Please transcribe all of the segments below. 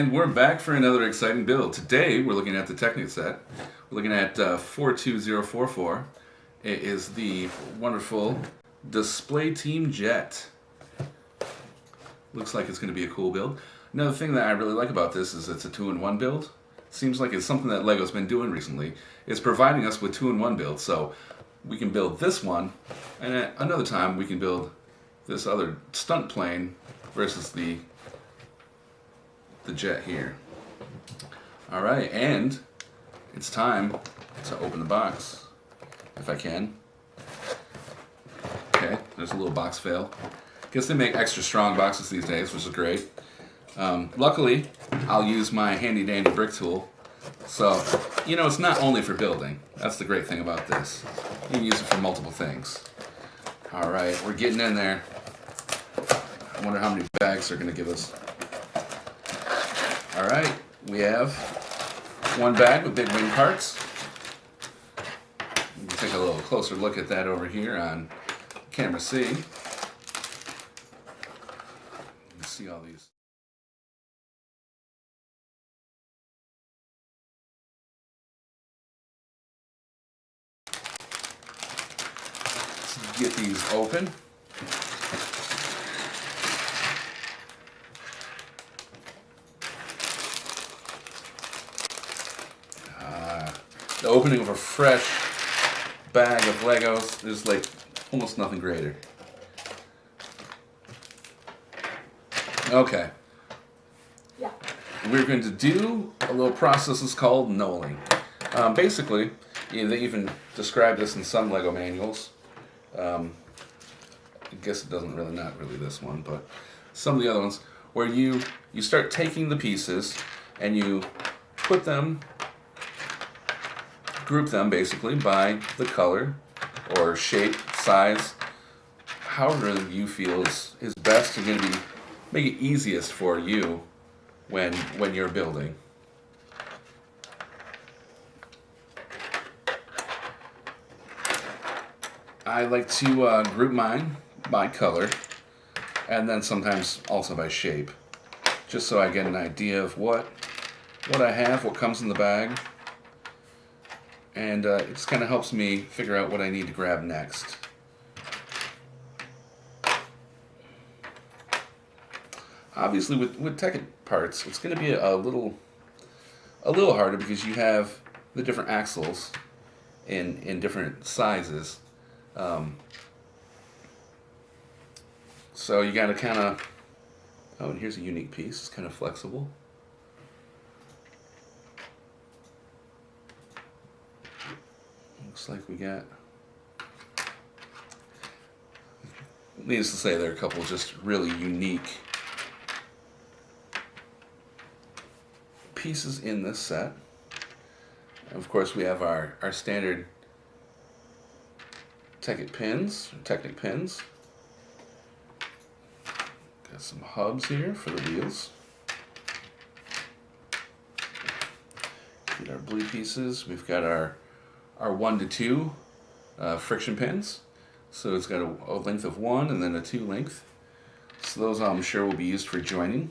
And we're back for another exciting build. Today we're looking at the Technic set. We're looking at 42044. It is the wonderful Display Team Jet. Looks like it's going to be a cool build. Another thing that I really like about this is it's a 2-in-1 build. Seems like it's something that LEGO's been doing recently. It's providing us with 2-in-1 builds, so we can build this one, and at another time we can build this other stunt plane versus the jet here. Alright, and it's time to open the box, if I can. Okay, there's a little box fail. Guess they make extra strong boxes these days, which is great. Luckily, I'll use my handy dandy brick tool. So, you know, it's not only for building. That's the great thing about this. You can use it for multiple things. Alright, we're getting in there. I wonder how many bags they're going to give us. Alright, we have one bag with big wing parts. We'll take a little closer look at that over here on camera C. You can see all these. Let's get these open. The opening of a fresh bag of Legos is like almost nothing greater. Okay. Yeah. We're going to do a little process that's called knolling. Basically, they even describe this in some Lego manuals. I guess it doesn't really, not really this one, but some of the other ones, where you start taking the pieces and you put them, group them basically by the color or shape, size, however you feel is best and going to make it easiest for you when you're building. I like to group mine by color and then sometimes also by shape, just so I get an idea of what I have, what comes in the bag. And it just kind of helps me figure out what I need to grab next. Obviously, with Technic parts, it's going to be a little harder because you have the different axles in different sizes. So you got to kind of. Oh, and here's a unique piece. It's kind of flexible. Looks like we got, needless to say, there are a couple just really unique pieces in this set. And of course, we have our standard Technic pins. Got some hubs here for the wheels. Get our blue pieces. We've got our 1 to 2 friction pins. So it's got a length of 1 and then a 2 length. So those I'm sure will be used for joining.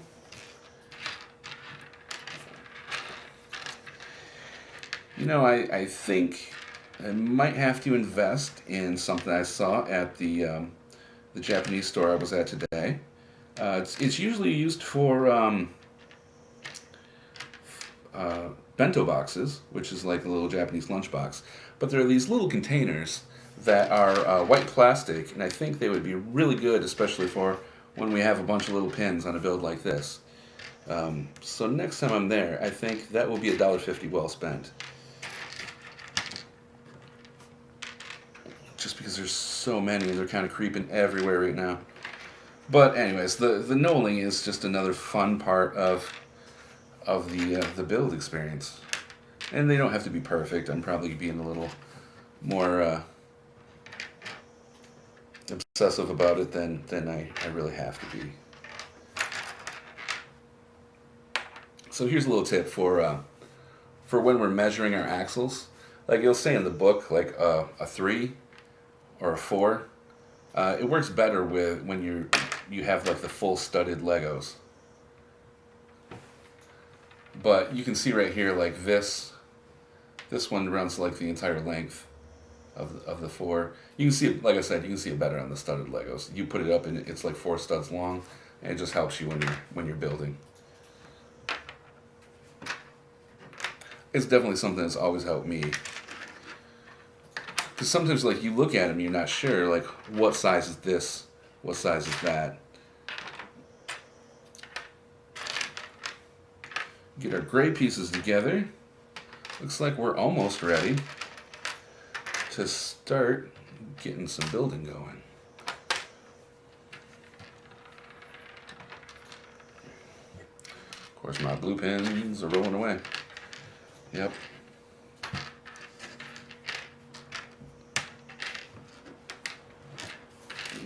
You know, I think I might have to invest in something I saw at the Japanese store I was at today. It's usually used for bento boxes, which is like a little Japanese lunchbox. But there are these little containers that are white plastic, and I think they would be really good, especially for when we have a bunch of little pins on a build like this. So next time I'm there, I think that will be $1.50 well spent. Just because there's so many, they're kind of creeping everywhere right now. But anyways, the knolling is just another fun part of the build experience. And they don't have to be perfect. I'm probably being a little more obsessive about it than I really have to be. So here's a little tip for when we're measuring our axles. Like you'll say in the book, like a 3 or a 4. It works better when you have like the full studded Legos. But you can see right here, like this one runs like the entire length of the four. You can see it, like I said, you can see it better on the studded Legos. You put it up and it's like 4 studs long, and it just helps you when you're building. It's definitely something that's always helped me. Because sometimes, like, you look at them, you're not sure, like, what size is this, what size is that. Get our gray pieces together. Looks like we're almost ready to start getting some building going. Of course, my blue pins are rolling away. Yep.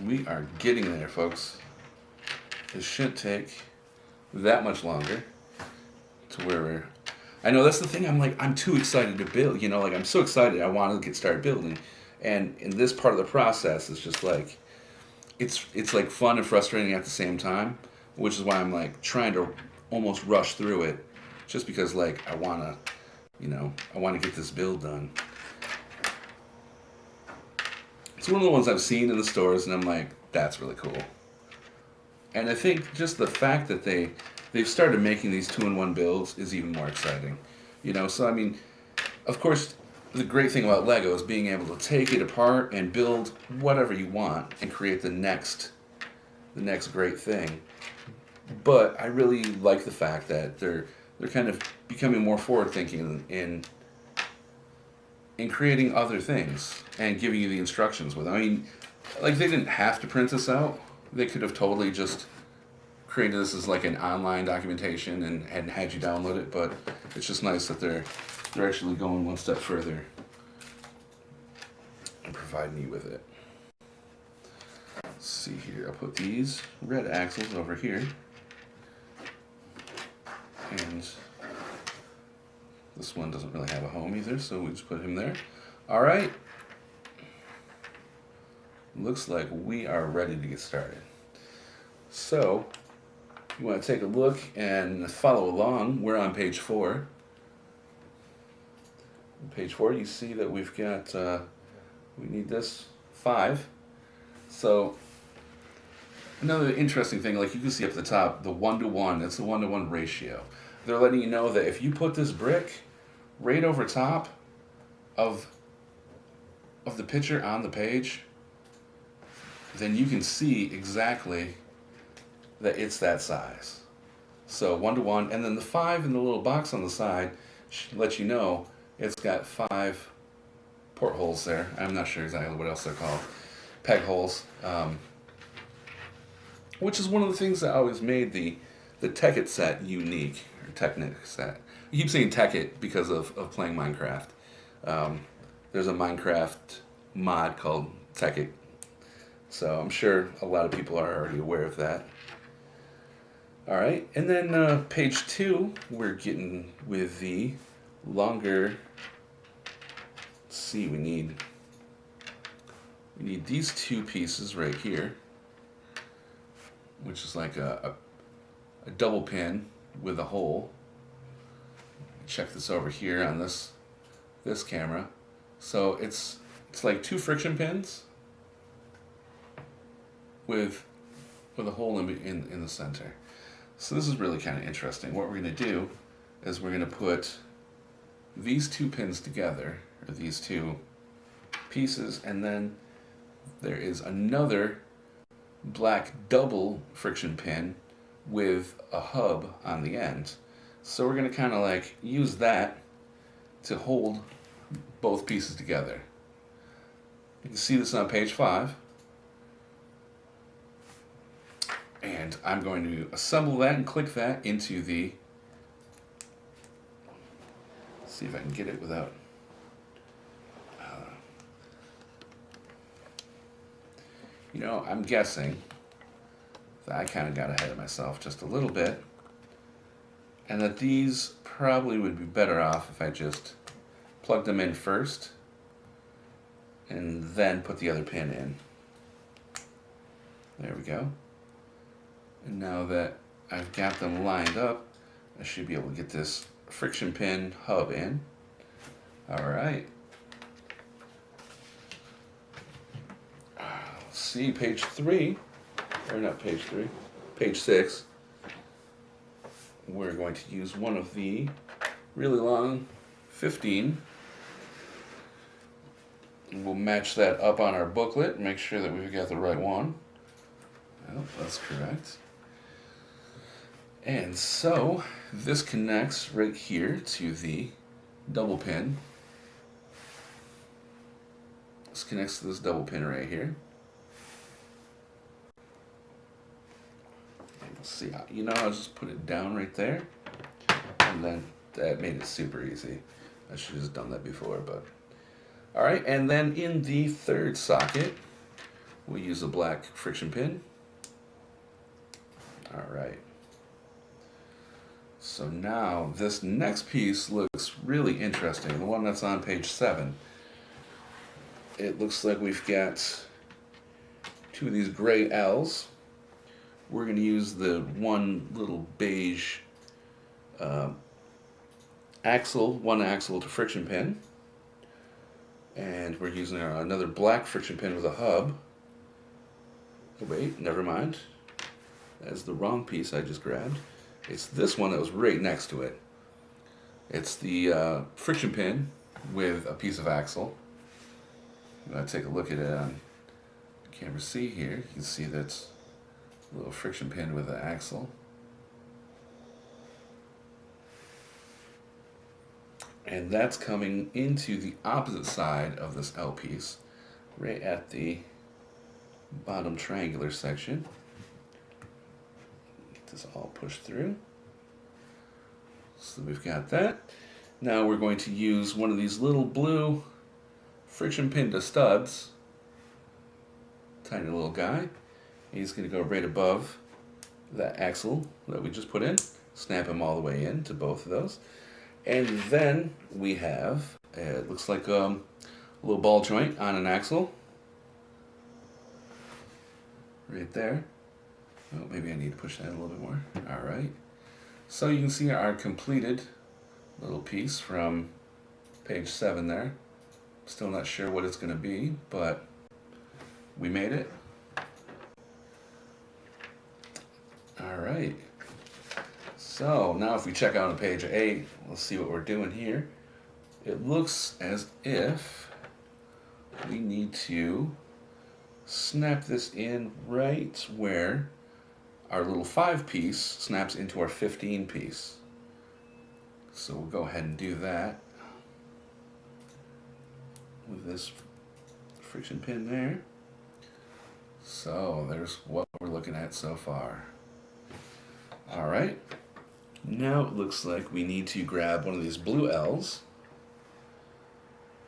We are getting there, folks. It shouldn't take that much longer to where we're... I know that's the thing, I'm too excited to build, like I'm so excited I want to get started building. And in this part of the process, it's just like, it's like fun and frustrating at the same time, which is why I'm like trying to almost rush through it, just because like I want to get this build done. It's one of the ones I've seen in the stores, and I'm like, that's really cool. And I think just the fact that they've started making these 2-in-1 builds is even more exciting. So I mean, of course, the great thing about Lego is being able to take it apart and build whatever you want and create the next great thing. But I really like the fact that they're kind of becoming more forward-thinking in creating other things and giving you the instructions with them. I mean, like, they didn't have to print this out. They could have totally just created this as like an online documentation and had you download it, but it's just nice that they're actually going one step further and providing you with it. Let's see here. I'll put these red axles over here. And this one doesn't really have a home either, so we just put him there. All right. Looks like we are ready to get started. So, you want to take a look and follow along. We're on page 4. On page 4, you see that we've got, we need this 5. So, another interesting thing, like you can see up the top, the 1-to-1, it's a 1-to-1 ratio. They're letting you know that if you put this brick right over top of the picture on the page, then you can see exactly that it's that size. So 1-to-1, and then the 5 in the little box on the side lets you know it's got 5 portholes there. I'm not sure exactly what else they're called. Peg holes. Which is one of the things that always made the Technic set unique, or Technic set. I keep saying Technic because of playing Minecraft. There's a Minecraft mod called Technic, so I'm sure a lot of people are already aware of that. Alright, and then page 2, we're getting with the longer, let's see, we need these 2 pieces right here, which is like a double pin with a hole. Check this over here on this camera. So it's like 2 friction pins with a hole in the center. So this is really kind of interesting. What we're going to do is we're going to put these 2 pins together, or these 2 pieces, and then there is another black double friction pin with a hub on the end. So we're going to kind of like use that to hold both pieces together. You can see this on page 5. And I'm going to assemble that and click that into the... Let's see if I can get it without... I'm guessing that I kind of got ahead of myself just a little bit, and that these probably would be better off if I just plugged them in first and then put the other pin in. There we go. And now that I've got them lined up, I should be able to get this friction pin hub in. All right. Let's see, page 3, or not page 3, page 6. We're going to use one of the really long 15. We'll match that up on our booklet, make sure that we've got the right one. Oh, that's correct. And so this connects right here to the double pin. This connects to this double pin right here. And we'll see, you know, I'll just put it down right there, and then that made it super easy. I should have just done that before, but all right. And then in the third socket, we'll use a black friction pin. All right. So now this next piece looks really interesting. The one that's on page 7. It looks like we've got 2 of these gray L's. We're going to use the one little beige axle, one axle to friction pin. And we're using another black friction pin with a hub. Oh, wait, never mind. That's the wrong piece I just grabbed. It's this one that was right next to it. It's the friction pin with a piece of axle. I'm going to take a look at it on camera C here. You can see that's a little friction pin with an axle. And that's coming into the opposite side of this L piece, right at the bottom triangular section. Get this all pushed through. So we've got that. Now we're going to use one of these little blue friction pin to studs. Tiny little guy. He's going to go right above that axle that we just put in. Snap him all the way in to both of those. And then we have, it looks like a little ball joint on an axle. Right there. Oh, maybe I need to push that a little bit more. All right. So you can see our completed little piece from page 7 there. Still not sure what it's going to be, but we made it. All right. So now if we check out on page 8, let's see what we're doing here. It looks as if we need to snap this in right where our little 5 piece snaps into our 15 piece. So we'll go ahead and do that with this friction pin there. So there's what we're looking at so far. All right. Now it looks like we need to grab one of these blue L's,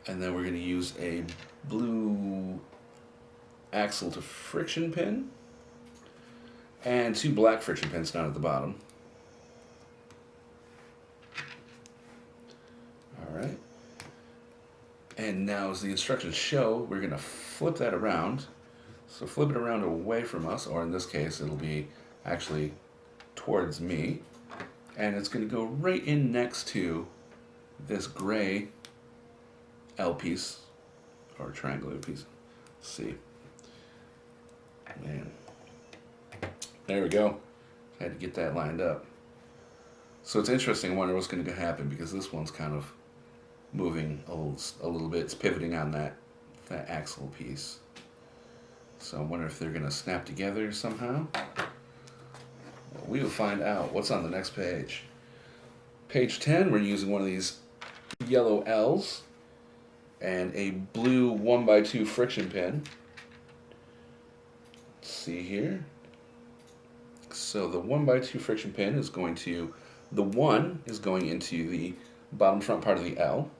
and then we're going to use a blue axle to friction pin and 2 black friction pins down at the bottom. All right. And now as the instructions show, we're going to flip that around. So flip it around away from us, or in this case it'll be actually towards me. And it's going to go right in next to this gray L piece, or triangular piece. Let's see. Man. There we go. I had to get that lined up. So it's interesting. I wonder what's going to happen, because this one's kind of moving a little bit. It's pivoting on that axle piece. So I wonder if they're going to snap together somehow. Well, we will find out. What's on the next page? Page 10, we're using one of these yellow L's and a blue 1x2 friction pin. Let's see here. So the 1x2 friction pin is going to, the 1 is going into the bottom front part of the L,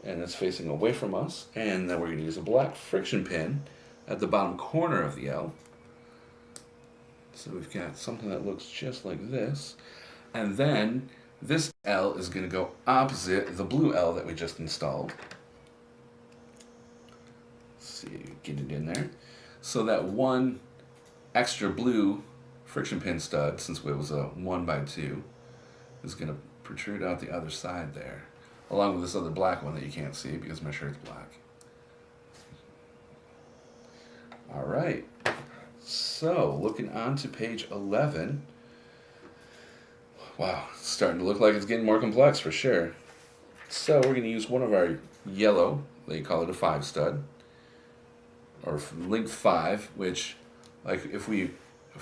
and it's facing away from us. And then we're going to use a black friction pin at the bottom corner of the L. So we've got something that looks just like this. And then this L is going to go opposite the blue L that we just installed. Let's see, get it in there. So that one extra blue friction pin stud, since it was a 1x2, is going to protrude out the other side there, along with this other black one that you can't see because my shirt's black. All right, so looking on to page 11. Wow, it's starting to look like it's getting more complex for sure. So we're going to use one of our yellow, they call it a 5 stud, or length 5, which, like if we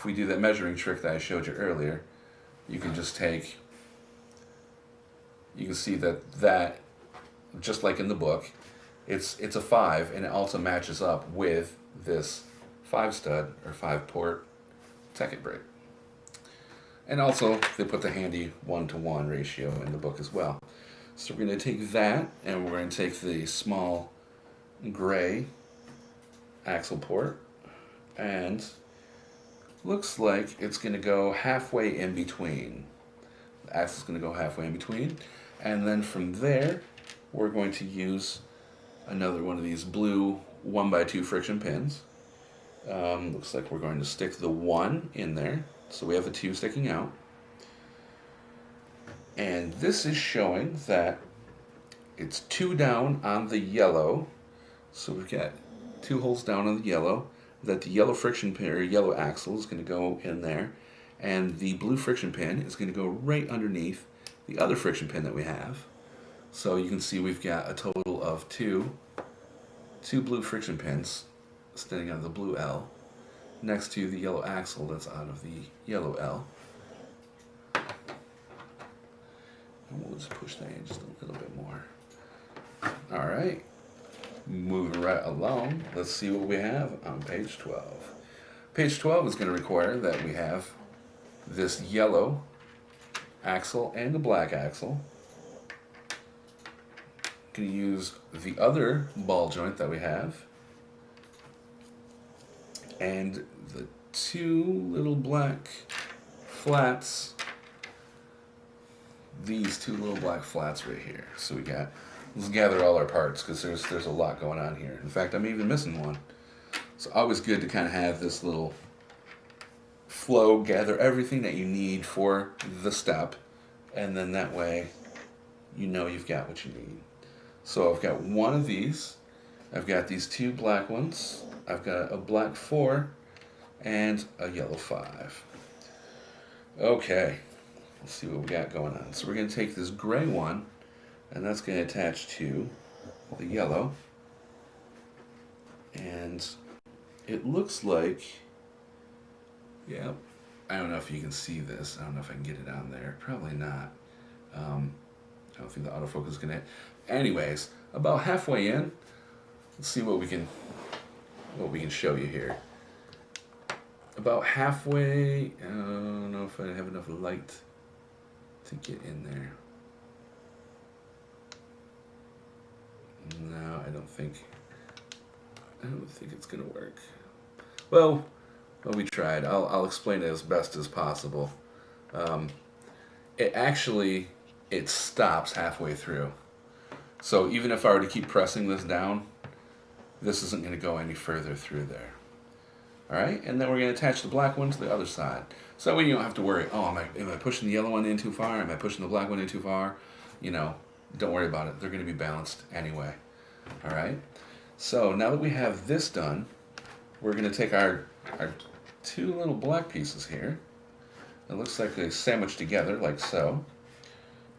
do that measuring trick that I showed you earlier, you can just take, you can see that just like in the book, it's a 5, and it also matches up with this 5 stud or 5 port Technic brake. And also they put the handy 1-to-1 ratio in the book as well. So we're going to take that, and we're going to take the small gray axle port, and looks like it's going to go halfway in between. The axle's going to go halfway in between, and then from there we're going to use another one of these blue 1x2 friction pins. Looks like we're going to stick the 1 in there, so we have the 2 sticking out. And this is showing that it's 2 down on the yellow, so we've got 2 holes down on the yellow, that the yellow friction pin or yellow axle is going to go in there, and the blue friction pin is going to go right underneath the other friction pin that we have. So you can see we've got a total of two blue friction pins standing out of the blue L next to the yellow axle that's out of the yellow L. And we'll just push that in just a little bit more. All right, moving right along, let's see what we have on page 12. Page 12 is going to require that we have this yellow axle and the black axle. Going to use the other ball joint that we have, and the 2 little black flats, these 2 little black flats right here. So let's gather all our parts, because there's a lot going on here. In fact, I'm even missing one. It's always good to kind of have this little flow, gather everything that you need for the step, and then that way you know you've got what you need. So I've got one of these, I've got these 2 black ones, I've got a black 4, and a yellow 5. Okay, let's see what we got going on. So we're going to take this gray one, and that's going to attach to the yellow, and it looks like, yeah, I don't know if you can see this, I don't know if I can get it on there, probably not. I don't think the autofocus is going to. Anyways, about halfway in, let's see what we can show you here. About halfway, I don't know if I have enough light to get in there. No, I don't think it's gonna work. Well, we tried. I'll explain it as best as possible. It stops halfway through. So even if I were to keep pressing this down, this isn't going to go any further through there. All right, and then we're going to attach the black one to the other side. So that way you don't have to worry, oh, am I pushing the yellow one in too far? Am I pushing the black one in too far? You know, don't worry about it. They're going to be balanced anyway. All right, so now that we have this done, we're going to take our 2 little black pieces here. It looks like they sandwich together like so.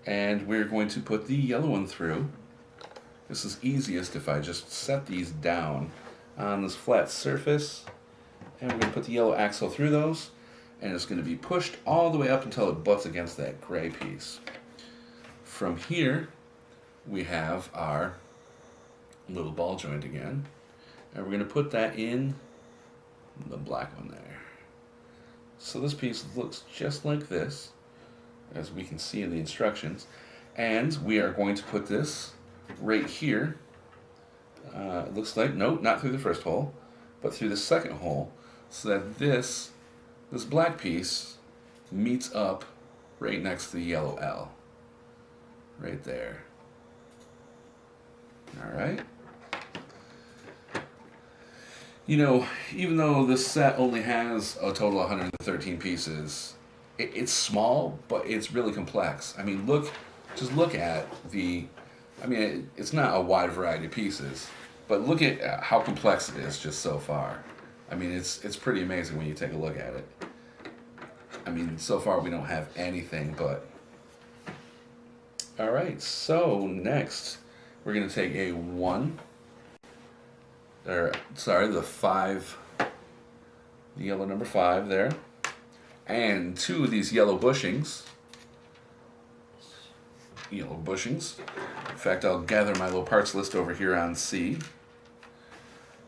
And we're going to put the yellow one through. This is easiest if I just set these down on this flat surface, and we're going to put the yellow axle through those, and it's going to be pushed all the way up until it butts against that gray piece. From here, we have our little ball joint again, and we're going to put that in the black one there. So this piece looks just like this, as we can see in the instructions, and we are going to put this right here. It looks like, nope, not through the first hole, but through the second hole, so that this black piece meets up right next to the yellow L, right there. All right. You know, even though this set only has a total of 113 pieces, it's small, but it's really complex. I mean, just look at the. I mean, it's not a wide variety of pieces, but look at how complex it is just so far. I mean, it's pretty amazing when you take a look at it. I mean, so far we don't have anything but. All right, so next we're gonna take a one, or sorry, the five, the yellow number five there, and two of these yellow bushings. Yellow bushings. In fact, I'll gather my little parts list over here on C,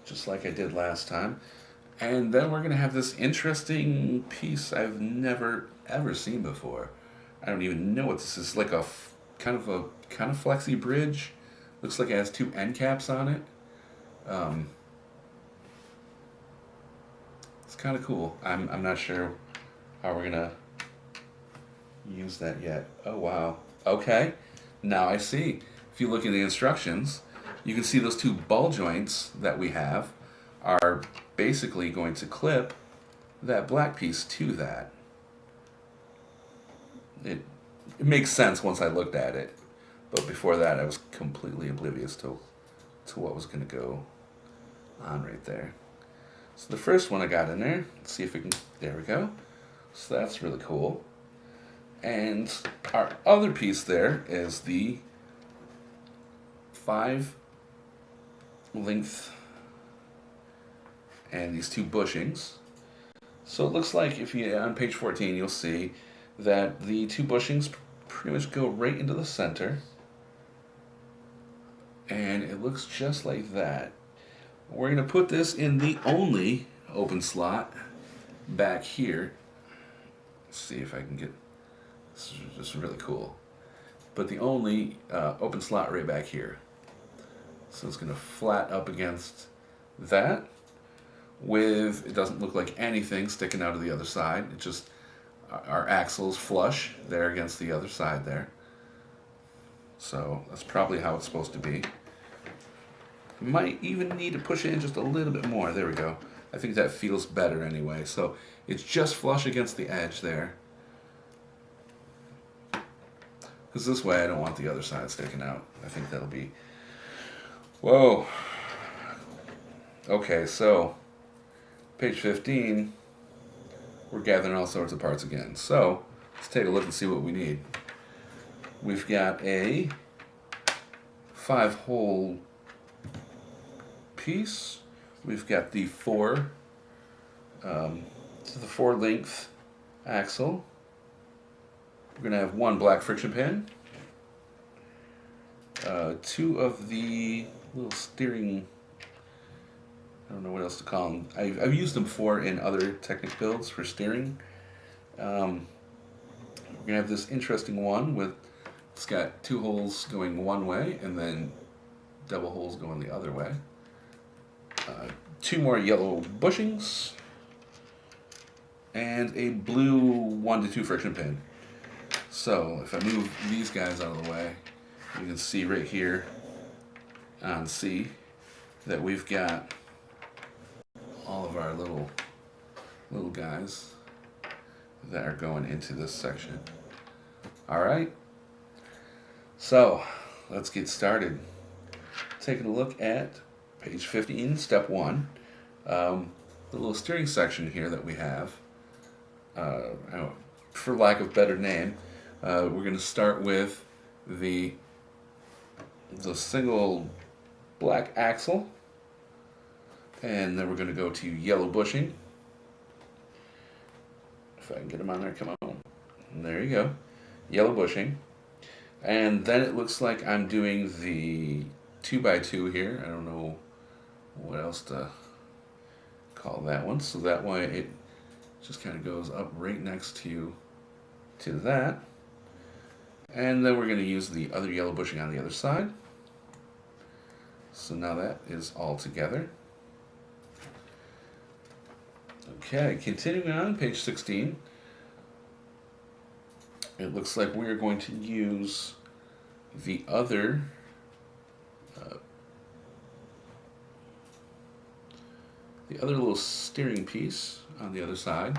just like I did last time. And then we're going to have this interesting piece I've never ever seen before. I don't even know what this is. Like a kind of flexy bridge. Looks like it has two end caps on it. It's kind of cool. I'm not sure how we're gonna use that yet. Oh wow. Okay. Now I see. If you look at the instructions, you can see those two ball joints that we have are basically going to clip that black piece to that. It makes sense once I looked at it, but before that I was completely oblivious to what was going to go on right there. So the first one I got in there, let's see if we can, there we go. So that's really cool. And our other piece there is the 5 length and these two bushings. So it looks like if you on page 14 you'll see that the two bushings pretty much go right into the center, and it looks just like that. We're going to put this in the only open slot back here. Let's see if I can get this. Is just really cool, but the only open slot right back here. So it's going to flat up against that. With, it doesn't look like anything sticking out of the other side. It just, our axle's flush there against the other side there. So that's probably how it's supposed to be. Might even need to push it in just a little bit more. There we go. I think that feels better anyway. So it's just flush against the edge there. Because this way I don't want the other side sticking out. I think that'll be... Whoa. Okay, so page 15, we're gathering all sorts of parts again. So let's take a look and see what we need. We've got a 5-hole piece. We've got the 4 length axle. We're going to have 1 black friction pin, 2 of the little steering, I don't know what else to call them. I've used them before in other Technic builds for steering. We're going to have this interesting one with, it's got 2 holes going one way and then double holes going the other way. 2 more yellow bushings and a blue 1 to 2 friction pin. So if I move these guys out of the way, you can see right here on C that we've got all of our little guys that are going into this section. All right, so let's get started. Taking a look at page 15, step 1, the little steering section here that we have. For lack of better name, we're going to start with the single black axle, and then we're going to go to yellow bushing. If I can get them on there, come on. And there you go, yellow bushing. And then it looks like I'm doing the 2x2 here. I don't know what else to call that one. So that way it just kind of goes up right next to that. And then we're going to use the other yellow bushing on the other side. So now that is all together. Okay, continuing on, page 16. It looks like we're going to use the other little steering piece on the other side.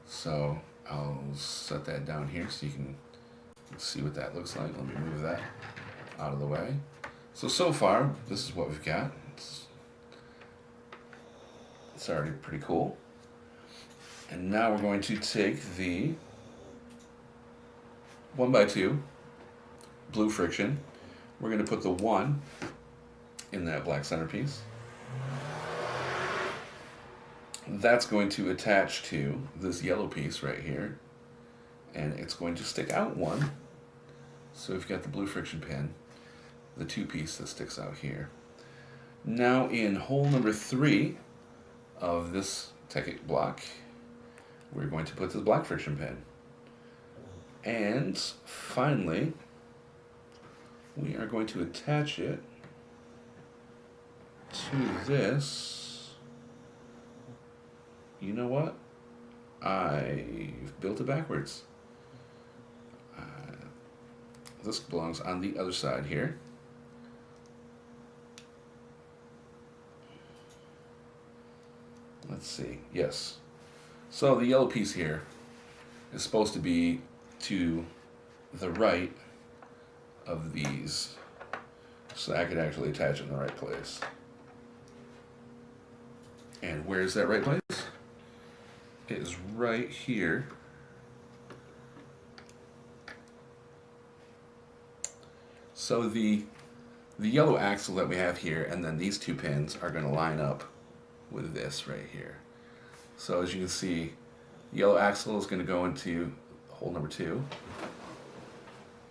So I'll set that down here so you can see what that looks like. Let me move that out of the way. So far, this is what we've got. It's already pretty cool. And now we're going to take the 1x2 blue friction. We're going to put the 1 in that black centerpiece. That's going to attach to this yellow piece right here, and it's going to stick out 1. So we've got the blue friction pin, the 2 piece that sticks out here. Now in hole number 3 of this Technic block, we're going to put the black friction pin. And finally, we are going to attach it to this. You know what? I've built it backwards. This belongs on the other side here. Let's see. Yes. So the yellow piece here is supposed to be to the right of these, so I could actually attach it in the right place. And where is that right place? It is right here. So the yellow axle that we have here, and then these 2 pins are going to line up with this right here. So as you can see, yellow axle is going to go into hole number 2.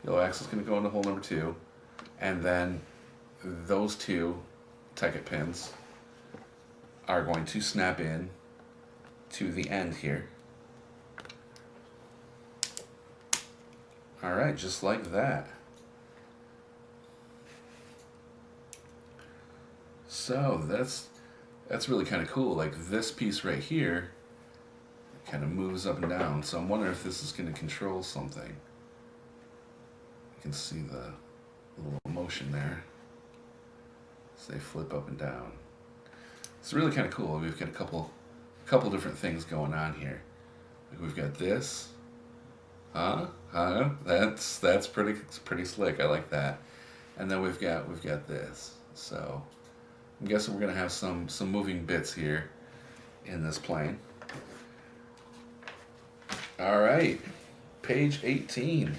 Yellow axle is going to go into hole number 2, and then those 2 Technic pins are going to snap in to the end here. All right, just like that. So that's really kind of cool. Like this piece right here kind of moves up and down. So I'm wondering if this is going to control something. You can see the little motion there. So they flip up and down. It's really kind of cool. We've got a couple different things going on here. We've got this. That's pretty slick. I like that. And then we've got this. So I'm guessing we're gonna have some moving bits here in this plane. All right, page 18.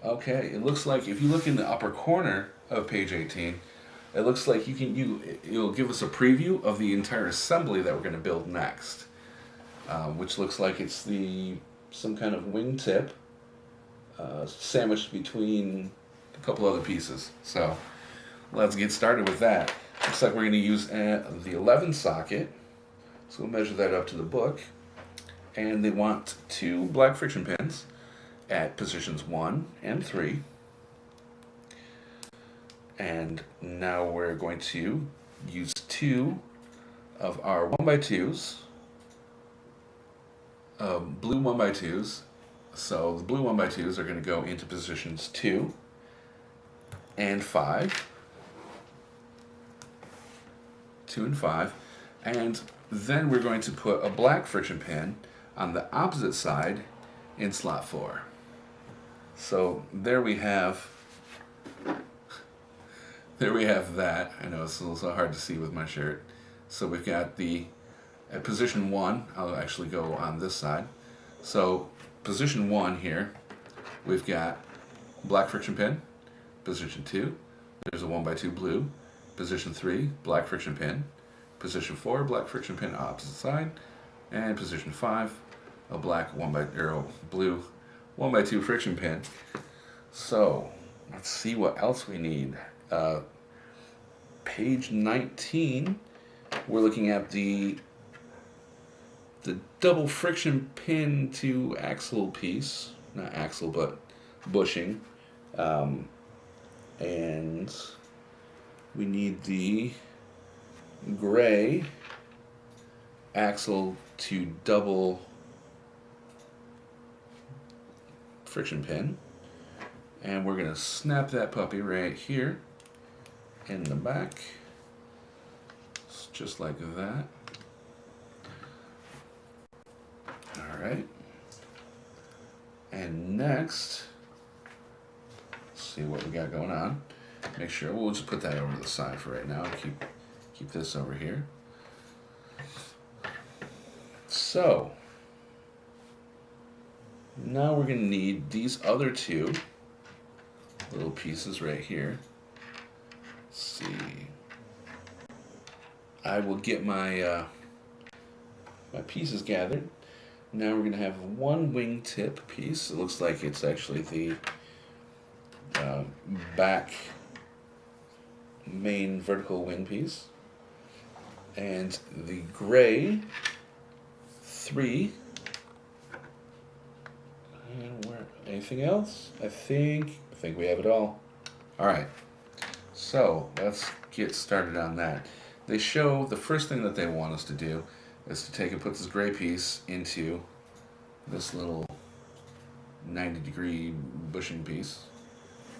Okay, it looks like if you look in the upper corner of page 18, it looks like it'll give us a preview of the entire assembly that we're going to build next, which looks like it's some kind of wingtip sandwiched between a couple other pieces. So let's get started with that. Looks like we're going to use the 11 socket, so we'll measure that up to the book. And they want 2 black friction pins at positions 1 and 3. And now we're going to use 2 of our 1x2s, blue 1x2s. So the blue 1x2s are going to go into positions 2 and 5. 2 and 5. And then we're going to put a black friction pin on the opposite side in slot 4. So there we have that. I know it's a little hard to see with my shirt. So we've got at position 1, I'll actually go on this side. So position 1 here, we've got black friction pin. Position 2, there's a 1x2 blue. Position 3, black friction pin. Position 4, black friction pin opposite side. And position 5, a blue 1x2 friction pin. So let's see what else we need. Page 19, we're looking at the double friction pin to axle piece, not axle but bushing, and we need the gray axle to double friction pin, and we're going to snap that puppy right here in the back, just like that. All right. And next, let's see what we got going on. Make sure, we'll just put that over to the side for right now. Keep this over here. So, now we're going to need these other two little pieces right here. Let's see. I will get my my pieces gathered. Now we're going to have one wingtip piece. It looks like it's actually the back main vertical wing piece. And the gray 3. And where? Anything else? I think we have it all. All right. So let's get started on that. They show the first thing that they want us to do is to take and put this gray piece into this little 90-degree bushing piece.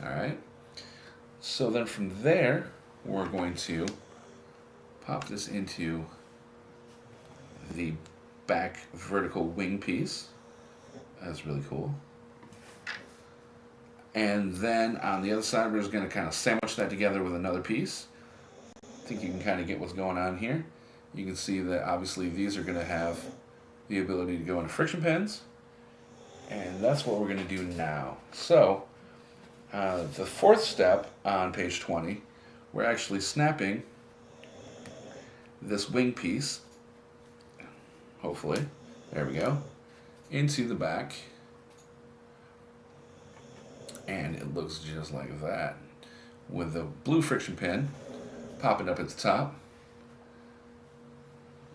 All right. So then from there, we're going to pop this into the back vertical wing piece. That's really cool. And then on the other side, we're just going to kind of sandwich that together with another piece. I think you can kind of get what's going on here. You can see that obviously these are going to have the ability to go into friction pens. And that's what we're going to do now. So the fourth step on page 20, we're actually snapping this wing piece, hopefully, there we go, into the back. And it looks just like that, with the blue friction pin popping up at the top.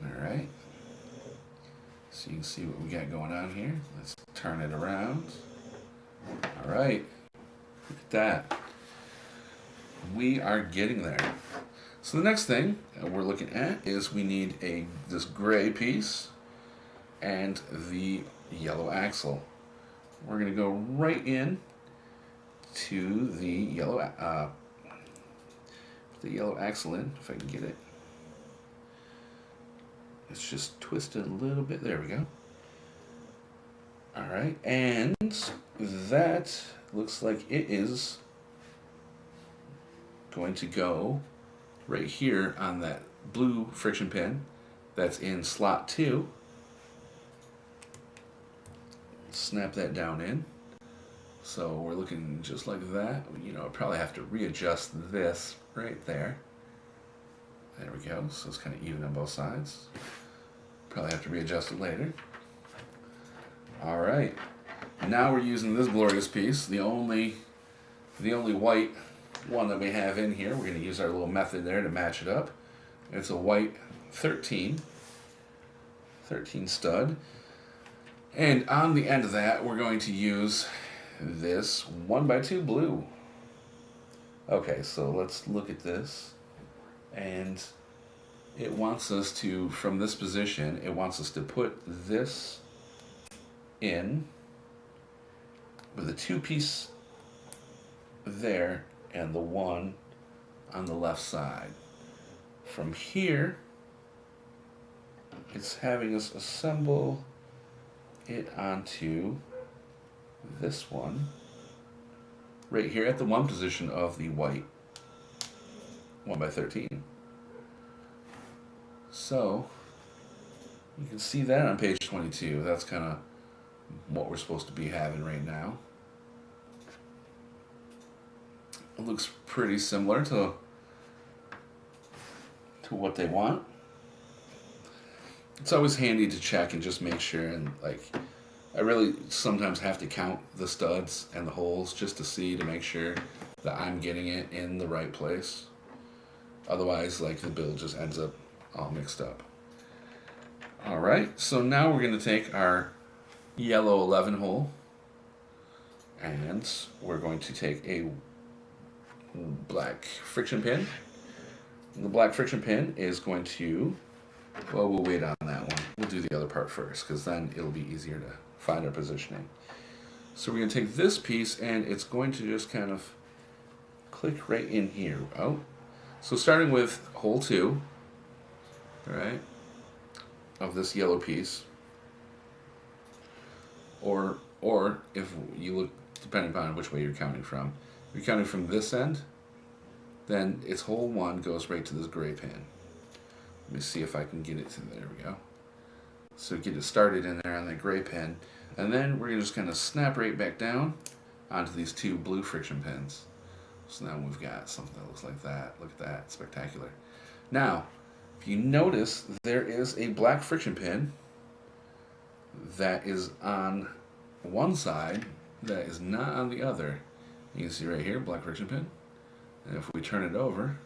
Alright, so you can see what we got going on here. Let's turn it around. Alright, look at that. We are getting there. So the next thing we're looking at is we need this gray piece and the yellow axle. We're going to go right in to the yellow axle in, if I can get it. It's just twisted a little bit. There we go. All right, and that looks like it is going to go right here on that blue friction pin that's in slot 2. Snap that down in. So we're looking just like that. You know, I'll probably have to readjust this right there. There we go. So it's kind of even on both sides. Probably have to readjust it later. All right. Now we're using this glorious piece, the only white one that we have in here. We're going to use our little method there to match it up. It's a white 13 stud. And on the end of that, we're going to use this 1x2 blue. Okay, so let's look at this. And it wants us to, from this position, it wants us to put this in with a 2-piece there and the 1 on the left side. From here, it's having us assemble it onto this one right here at the 1 position of the white 1x13. So you can see that on page 22. That's kind of what we're supposed to be having right now. It looks pretty similar to what they want. It's always handy to check and just make sure, and like I really sometimes have to count the studs and the holes just to make sure that I'm getting it in the right place. Otherwise, like, the build just ends up all mixed up. All right, so now we're going to take our yellow 11 hole and we're going to take a black friction pin. And the black friction pin is going to, well, we'll wait on that one. We'll do the other part first because then it'll be easier to find our positioning. So we're going to take this piece and it's going to just kind of click right in here. Oh, so starting with hole 2, all right, of this yellow piece. or if you look, depending upon which way you're counting from, if you're counting from this end, then its hole 1 goes right to this gray pin. Let me see if I can get it to, there we go. So get it started in there on that gray pin, and then we're going to just kind of snap right back down onto these 2 blue friction pins. So now we've got something that looks like that. Look at that, spectacular. Now, if you notice, there is a black friction pin that is on one side that is not on the other. You can see right here, black friction pin. And if we turn it over,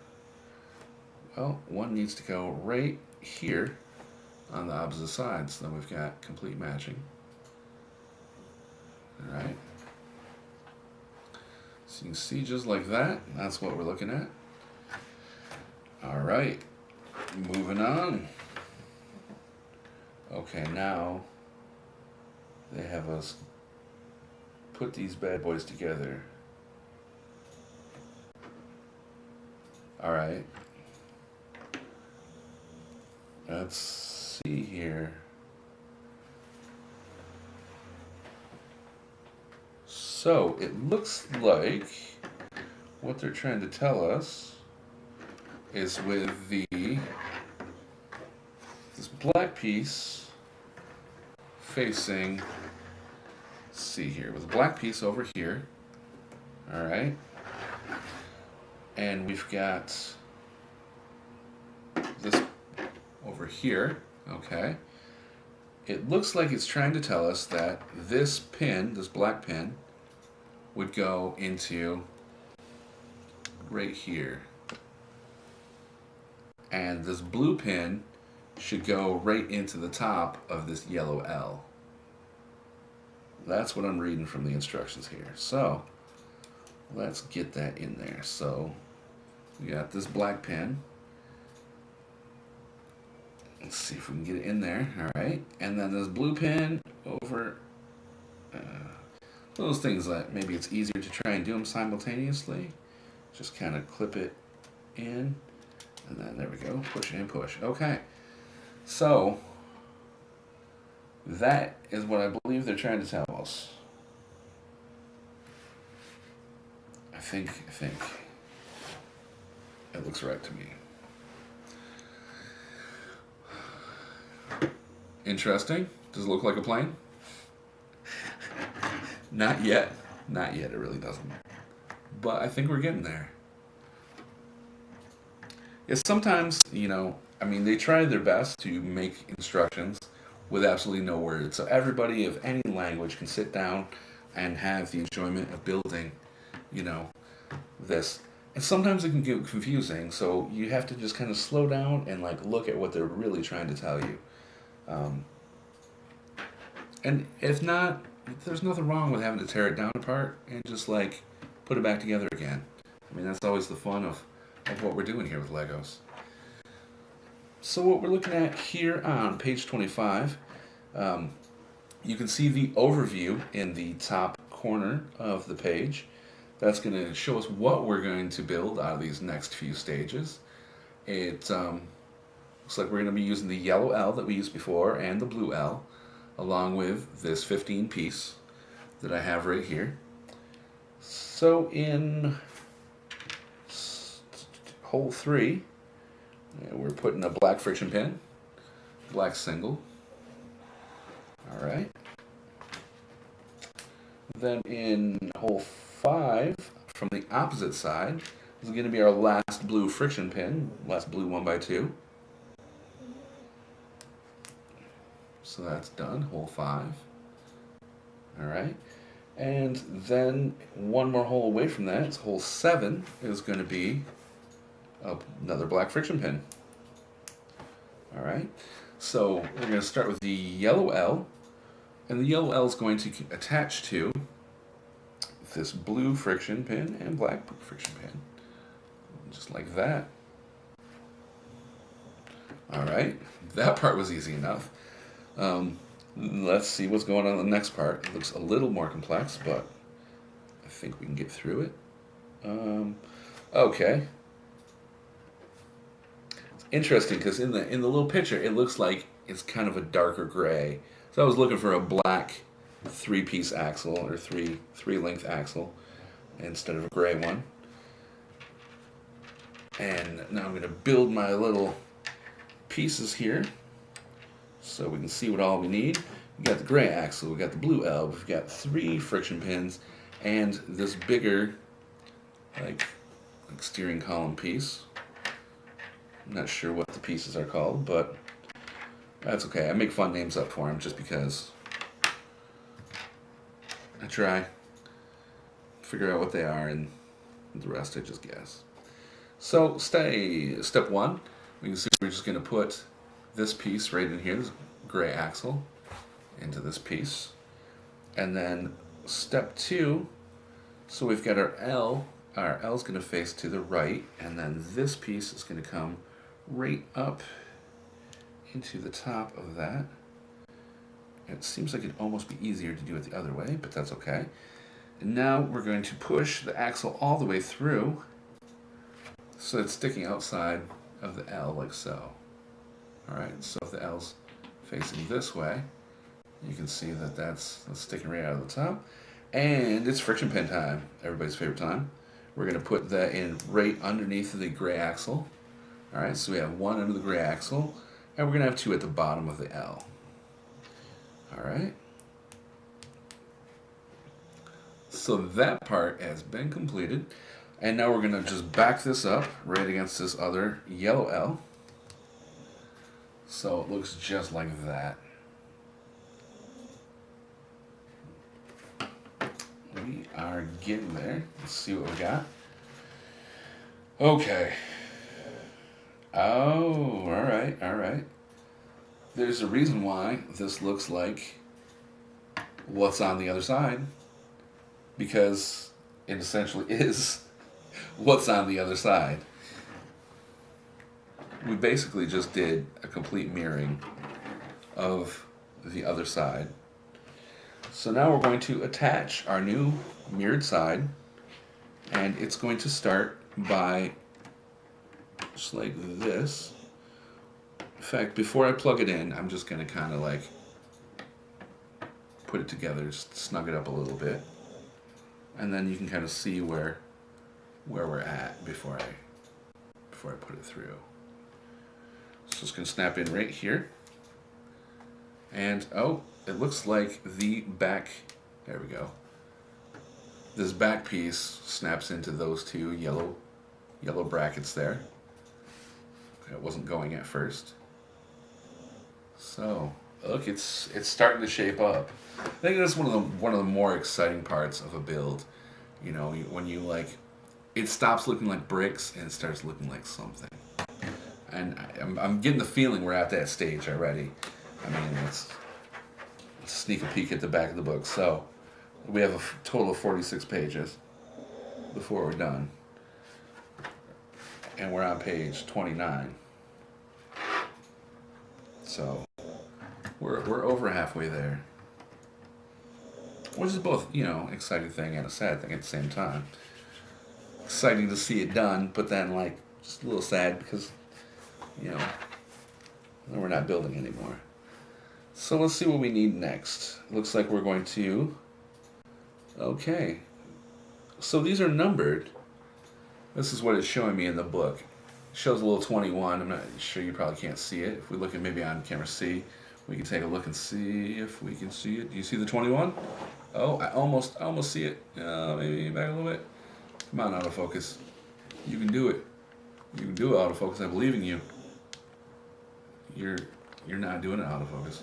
well, one needs to go right here on the opposite side. So then we've got complete matching. All right. So you can see just like that. That's what we're looking at. All right. Moving on. Okay, now they have us put these bad boys together. All right. Let's see here. So it looks like what they're trying to tell us is with this black piece facing, let's see here, with the black piece over here, all right, and we've got this over here, okay. It looks like it's trying to tell us that this pin, this black pin, would go into right here. And this blue pin should go right into the top of this yellow L. That's what I'm reading from the instructions here. So let's get that in there. So we got this black pin. Let's see if we can get it in there. All right. And then this blue pin over. Those things that maybe it's easier to try and do them simultaneously. Just kind of clip it in. And then there we go. Push and push. Okay. So that is what I believe they're trying to tell us. I think it looks right to me. Interesting. Does it look like a plane? Not yet. Not yet. It really doesn't. But I think we're getting there. It's sometimes, I mean, they try their best to make instructions with absolutely no words. So everybody of any language can sit down and have the enjoyment of building, this. And sometimes it can get confusing, so you have to just kind of slow down and look at what they're really trying to tell you. And if not, there's nothing wrong with having to tear it down apart and just put it back together again. I mean, that's always the fun of what we're doing here with Legos. So what we're looking at here on page 25, you can see the overview in the top corner of the page. That's going to show us what we're going to build out of these next few stages. It looks like we're going to be using the yellow L that we used before and the blue L, along with this 15 piece that I have right here. So in hole 3, we're putting a black friction pin, black single. All right. Then in hole 5, from the opposite side, this is going to be our last blue friction pin, last blue 1x2. So that's done, hole 5. All right. And then one more hole away from that, it's hole 7, is going to be another black friction pin. All right. So we're going to start with the yellow L, and the yellow L is going to attach to this blue friction pin and black friction pin, just like that. All right. That part was easy enough. Let's see what's going on in the next part. It looks a little more complex, but I think we can get through it. Okay. It's interesting because in the little picture, it looks like it's kind of a darker gray. So I was looking for a black 3-piece axle or three length axle instead of a gray one. And now I'm going to build my little pieces here so we can see what all we need. We got the gray axle, we got the blue L, we've got 3 friction pins, and this bigger like steering column piece. I'm not sure what the pieces are called, but that's okay. I make fun names up for them just because I try figure out what they are, and the rest I just guess. So step 1, we can see we're just going to put this piece right in here, this gray axle, into this piece. And then step 2, so we've got our L is going to face to the right, and then this piece is going to come right up into the top of that. It seems like it'd almost be easier to do it the other way, but that's okay. And now we're going to push the axle all the way through so it's sticking outside of the L like so. Alright, so if the L's facing this way, you can see that that's sticking right out of the top. And it's friction pin time, everybody's favorite time. We're going to put that in right underneath the gray axle. Alright, so we have 1 under the gray axle, and we're going to have 2 at the bottom of the L. Alright. So that part has been completed. And now we're going to just back this up right against this other yellow L. So it looks just like that. We are getting there. Let's see what we got. Okay. Oh, alright. There's a reason why this looks like what's on the other side. Because it essentially is what's on the other side. We basically just did a complete mirroring of the other side. So now we're going to attach our new mirrored side, and it's going to start by just like this. In fact, before I plug it in, I'm just going to kind of like put it together, just snug it up a little bit, and then you can kind of see where we're at before I put it through. So it's going to snap in right here, and oh, it looks like the back, there we go. This back piece snaps into those 2 yellow brackets there. It wasn't going at first. So look, it's starting to shape up. I think that's one of the more exciting parts of a build. You know, when you like, it stops looking like bricks and it starts looking like something. And I'm getting the feeling we're at that stage already. I mean, let's sneak a peek at the back of the book. So we have a total of 46 pages before we're done, and we're on page 29. So we're over halfway there, which is both, you know, exciting thing and a sad thing at the same time. Exciting to see it done, but then like just a little sad because, you know, we're not building anymore. So let's see what we need next. Looks like we're going to, okay, so these are numbered. This is what it's showing me in the book. It shows a little 21. I'm not sure, you probably can't see it. If we look at maybe on camera C, we can take a look and see if we can see it. Do you see the 21? Oh, I almost see it. Maybe back a little bit. Come on, autofocus. You can do it. You can do it, autofocus. I believe in you. You're not doing it, autofocus.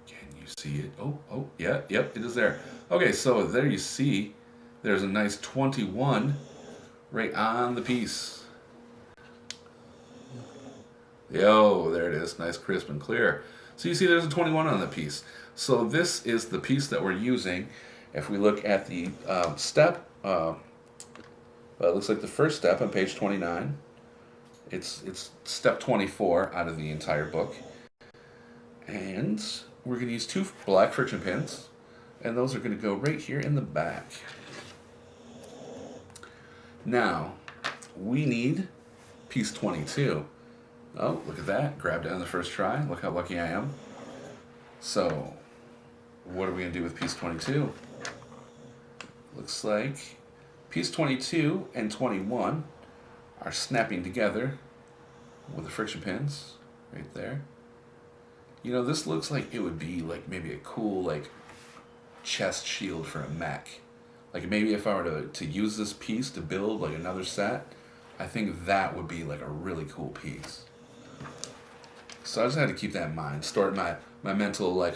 Can you see it? Oh, yeah, yep, it is there. Okay, so there you see, there's a nice 21 right on the piece. Yo, there it is, nice, crisp, and clear. So you see there's a 21 on the piece. So this is the piece that we're using. If we look at the step, well, it looks like the first step on page 29. It's step 24 out of the entire book. And we're going to use 2 black friction pins, and those are going to go right here in the back. Now, we need piece 22. Oh, look at that. Grabbed it on the first try. Look how lucky I am. So, what are we going to do with piece 22? Looks like piece 22 and 21 are snapping together with the friction pins right there. You know, this looks like it would be like maybe a cool like chest shield for a mech. Like maybe if I were to use this piece to build like another set, I think that would be like a really cool piece. So I just had to keep that in mind. Start my mental like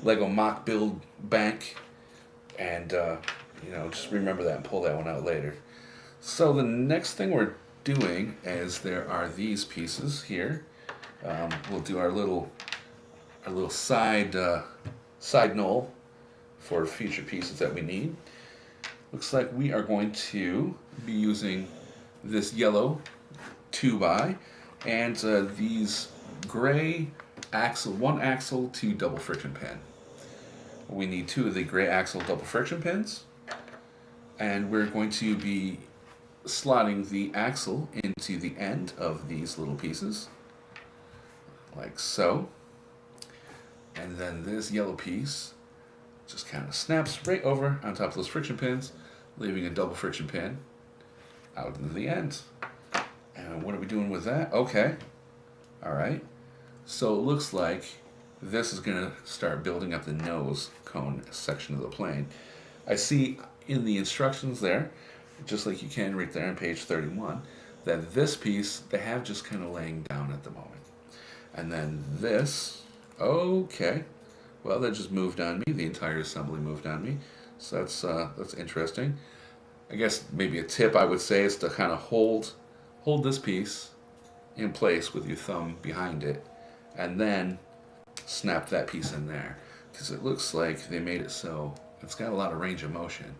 Lego mock build bank, and you know, just remember that and pull that one out later. So the next thing we're doing is there are these pieces here. We'll do our little side knoll for future pieces that we need. Looks like we are going to be using this yellow 2x and these gray axle, 1 axle, 2 double friction pin. We need 2 of the gray axle double friction pins, and we're going to be slotting the axle into the end of these little pieces, like so. And then this yellow piece just kind of snaps right over on top of those friction pins, leaving a double friction pin out into the end. And what are we doing with that? Okay. Alright. So it looks like this is going to start building up the nose cone section of the plane. I see in the instructions there, just like you can right there on page 31, that this piece they have just kind of laying down at the moment. And then this, okay, well that just moved on me, the entire assembly moved on me, so that's interesting. I guess maybe a tip I would say is to kind of hold this piece in place with your thumb behind it, and then snap that piece in there, because it looks like they made it so it's got a lot of range of motion,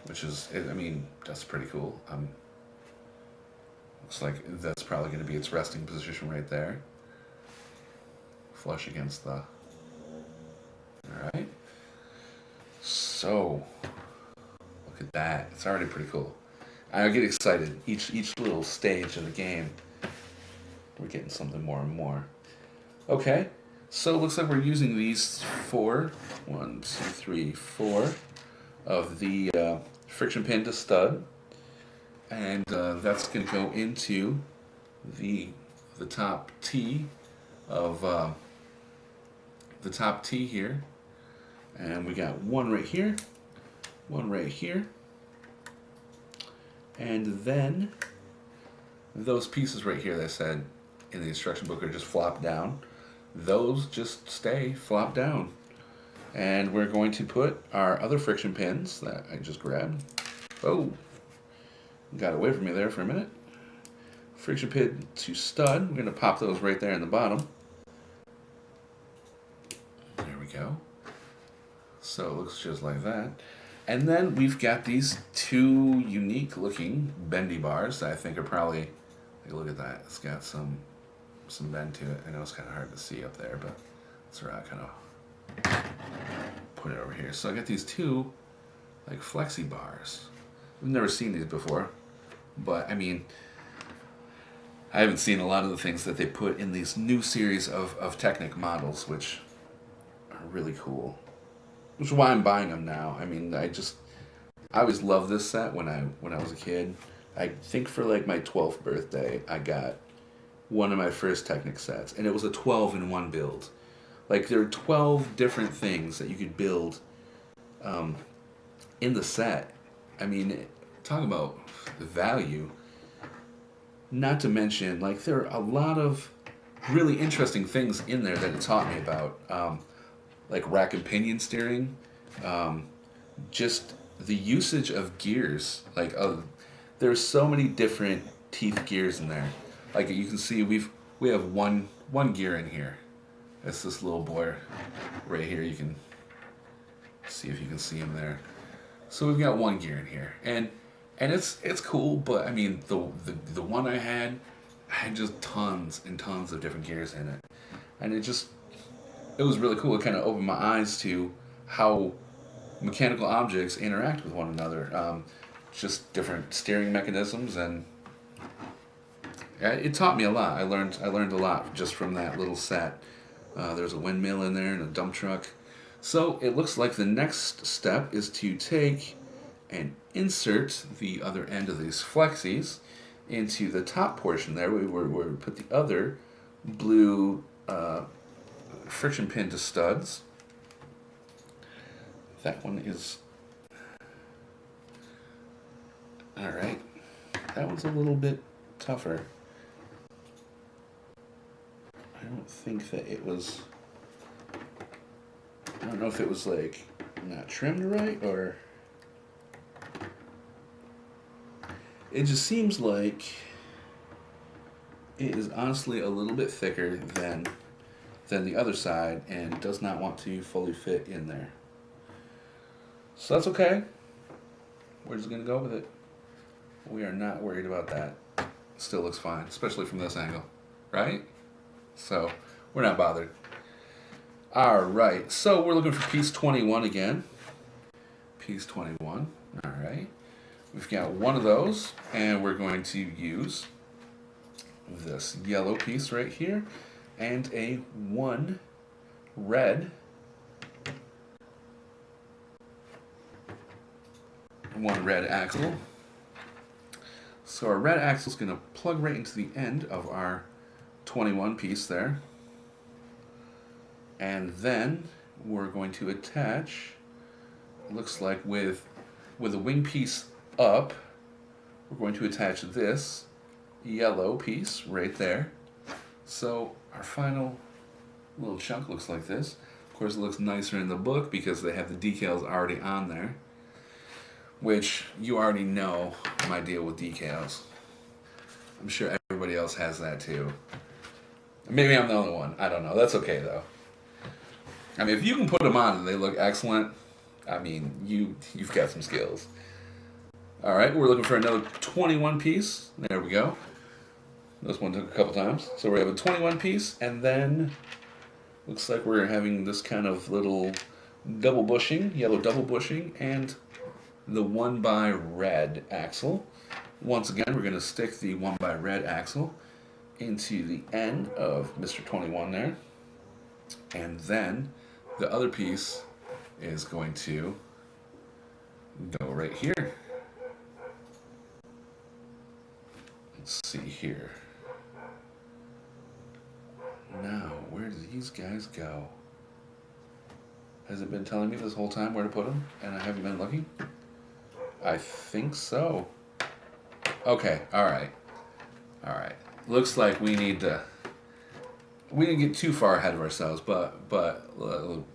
which is, I mean, that's pretty cool. Looks like that's probably going to be its resting position right there, flush against the. All right. So look at that. It's already pretty cool. I get excited each little stage of the game. We're getting something more and more. Okay. So it looks like we're using these 4 of the friction pin to stud, and that's going to go into the top T of the top T here, and we got one right here, and then those pieces right here that said in the instruction book are just flop down. Those just stay flop down. And we're going to put our other friction pins that I just grabbed. Oh, got away from me there for a minute. Friction pin to stud. We're going to pop those right there in the bottom. There we go. So it looks just like that. And then we've got these 2 unique looking bendy bars that I think are probably, look at that, it's got some bend to it. I know it's kind of hard to see up there, but that's where I kind of put it over here. So I got these 2 like flexi bars. I've never seen these before, but I mean, I haven't seen a lot of the things that they put in these new series of Technic models, which are really cool. Which is why I'm buying them now. I mean, I always loved this set when I was a kid. I think for like my 12th birthday, I got one of my first Technic sets, and it was a 12-in-1 build. Like, there are 12 different things that you could build in the set. I mean, talk about the value. Not to mention, like, there are a lot of really interesting things in there that it taught me about. Like rack and pinion steering, just the usage of gears. Like, there's so many different teeth gears in there. Like you can see, we have one gear in here. It's this little boy right here. You can see if you can see him there. So we've got 1 gear in here, and it's cool. But I mean, the one I had just tons and tons of different gears in it, and it was really cool. It kind of opened my eyes to how mechanical objects interact with one another. Just different steering mechanisms, and it taught me a lot. I learned a lot just from that little set. There's a windmill in there and a dump truck. So it looks like the next step is to take and insert the other end of these flexies into the top portion there, where we put the other blue friction pin to studs. That one is... Alright. That one's a little bit tougher. I don't think that it was... I don't know if it was like not trimmed right, or... It just seems like it is honestly a little bit thicker than the other side and does not want to fully fit in there. So that's okay. We're just gonna go with it. We are not worried about that. Still looks fine, especially from this angle, right? So we're not bothered. All right, so we're looking for piece 21 again. Piece 21, all right. We've got one of those, and we're going to use this yellow piece right here and one red axle. So our red axle is going to plug right into the end of our 21 piece there. And then we're going to attach, looks like with a wing piece up, we're going to attach this yellow piece right there. So our final little chunk looks like this. Of course, it looks nicer in the book because they have the decals already on there, which you already know my deal with decals. I'm sure everybody else has that too. Maybe I'm the only one. I don't know. That's okay though. I mean, if you can put them on and they look excellent, I mean, you've got some skills. All right, we're looking for another 21 piece. There we go. This one took a couple times. So we have a 21 piece, and then looks like we're having this kind of little double bushing, yellow double bushing, and the 1x red axle. Once again, we're going to stick the 1x red axle into the end of Mr. 21 there. And then the other piece is going to go right here. Let's see here. Now, where do these guys go? Has it been telling me this whole time where to put them, and I haven't been looking? I think so. Okay, alright. Alright. Looks like we need to... We didn't get too far ahead of ourselves, but